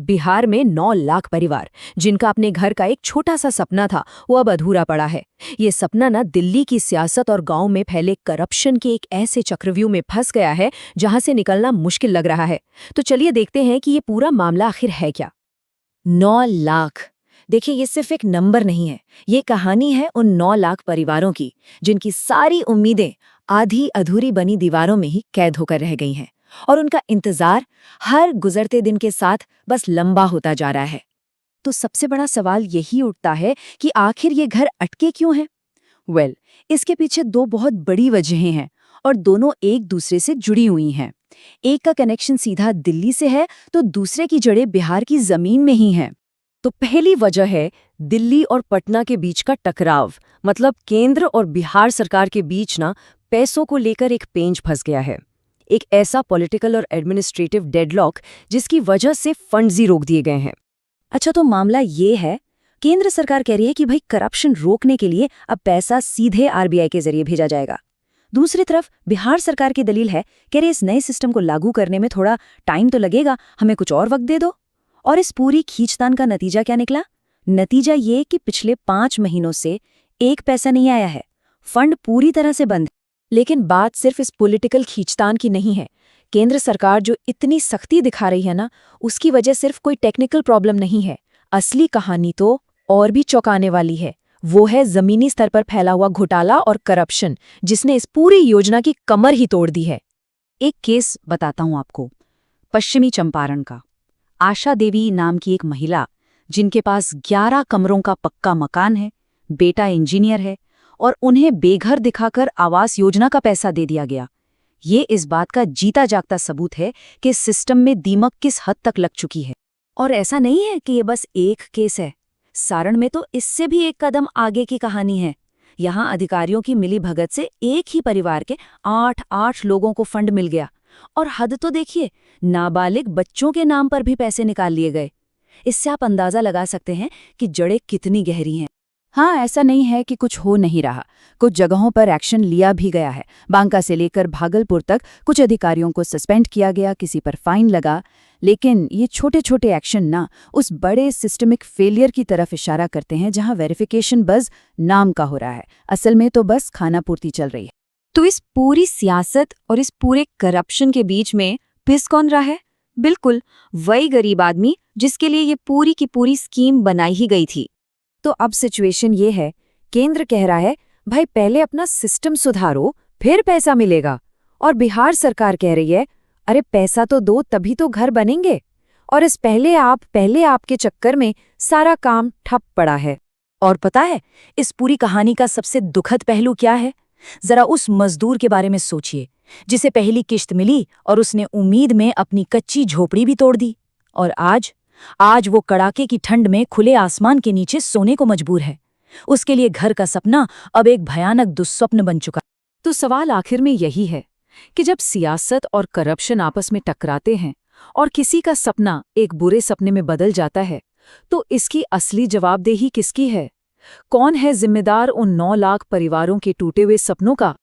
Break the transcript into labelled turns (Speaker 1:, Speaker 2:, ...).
Speaker 1: बिहार में 9 लाख परिवार जिनका अपने घर का एक छोटा सा सपना था, वो अब अधूरा पड़ा है। ये सपना ना दिल्ली की सियासत और गांव में फैले करप्शन के एक ऐसे चक्रव्यूह में फंस गया है जहां से निकलना मुश्किल लग रहा है। तो चलिए देखते हैं कि ये पूरा मामला आखिर है क्या।
Speaker 2: 9 लाख। देखिए, ये सिर्फ एक नंबर नहीं है, ये कहानी है उन 9 लाख परिवारों की जिनकी सारी उम्मीदें आधी अधूरी बनी दीवारों में ही कैद होकर रह गई हैं, और उनका इंतजार हर गुजरते दिन के साथ बस लंबा होता जा रहा है।
Speaker 1: तो सबसे बड़ा सवाल यही उठता है कि आखिर ये घर अटके क्यों हैं? इसके पीछे 2 बहुत बड़ी वजहें हैं और दोनों एक दूसरे से जुड़ी हुई हैं। एक का कनेक्शन सीधा दिल्ली से है तो दूसरे की जड़ें बिहार की जमीन में ही हैं। तो पहली वजह है दिल्ली और पटना के बीच का टकराव, मतलब केंद्र और बिहार सरकार के बीच ना पैसों को लेकर एक पेंच फंस गया है। एक ऐसा पॉलिटिकल और एडमिनिस्ट्रेटिव डेडलॉक जिसकी वजह से फंड्स ही रोक दिए गए हैं। अच्छा, तो मामला ये है, केंद्र सरकार कह रही है कि भाई करप्शन रोकने के लिए अब पैसा सीधे आरबीआई के जरिए भेजा जाएगा। दूसरी तरफ बिहार सरकार की दलील है, कह रही इस नए सिस्टम को लागू करने में थोड़ा टाइम तो लगेगा, हमें कुछ और वक्त दे दो। और इस पूरी खींचतान का नतीजा क्या निकला? नतीजा ये कि पिछले 5 महीनों से एक पैसा नहीं आया है, फंड पूरी तरह से बंद। लेकिन बात सिर्फ इस पॉलिटिकल खींचतान की नहीं है। केंद्र सरकार जो इतनी सख्ती दिखा रही है ना, उसकी वजह सिर्फ कोई टेक्निकल प्रॉब्लम नहीं है। असली कहानी तो और भी चौंकाने वाली है। वो है जमीनी स्तर पर फैला हुआ घोटाला और करप्शन, जिसने इस पूरी योजना की कमर ही तोड़ दी है। एक केस बताता हूं आपको, पश्चिमी चंपारण का। आशा देवी नाम की एक महिला, जिनके पास 11 कमरों का पक्का मकान है, बेटा इंजीनियर है, और उन्हें बेघर दिखाकर आवास योजना का पैसा दे दिया गया। ये इस बात का जीता जागता सबूत है कि सिस्टम में दीमक किस हद तक लग चुकी है। और ऐसा नहीं है कि ये बस एक केस है। सारण में तो इससे भी एक कदम आगे की कहानी है। यहाँ अधिकारियों की मिलीभगत से एक ही परिवार के 8 लोगों को फंड मिल गया। और हद तो देखिए, नाबालिग बच्चों के नाम पर भी पैसे निकाल लिए गए। इससे आप अंदाजा लगा सकते हैं कि जड़ें कितनी गहरी हैं। हाँ, ऐसा नहीं है कि कुछ हो नहीं रहा। कुछ जगहों पर एक्शन लिया भी गया है। बांका से लेकर भागलपुर तक कुछ अधिकारियों को सस्पेंड किया गया, किसी पर फाइन लगा। लेकिन ये छोटे छोटे एक्शन ना उस बड़े सिस्टमिक फेलियर की तरफ इशारा करते हैं, जहां वेरिफिकेशन बस नाम का हो रहा है, असल में तो बस खाना पूर्ति चल रही है। तो इस पूरी सियासत और इस पूरे करप्शन के बीच में पिस कौन रहा है? बिल्कुल वही गरीब आदमी जिसके लिए ये पूरी की पूरी स्कीम बनाई ही गई थी। तो अब सिचुएशन ये है, केंद्र कह रहा है भाई पहले अपना सिस्टम सुधारो, फिर पैसा मिलेगा। और बिहार सरकार कह रही है अरे पैसा तो दो तभी तो घर बनेंगे। और इस पहले आप के चक्कर में सारा काम ठप पड़ा है। और पता है इस पूरी कहानी का सबसे दुखद पहलू क्या है? जरा उस मजदूर के बारे में सोचिए, जिसे पहली किश्त मिली और उसने उम्मीद में अपनी कच्ची झोपड़ी भी तोड़ दी। और आज वो कड़ाके की ठंड में खुले आसमान के नीचे सोने को मजबूर है। उसके लिए घर का सपना अब एक भयानक दुस्वप्न बन चुका। तो सवाल आखिर में यही है कि जब सियासत और करप्शन आपस में टकराते हैं और किसी का सपना एक बुरे सपने में बदल जाता है, तो इसकी असली जवाबदेही किसकी है? कौन है जिम्मेदार उन 9 लाख परिवारों के टूटे हुए सपनों का?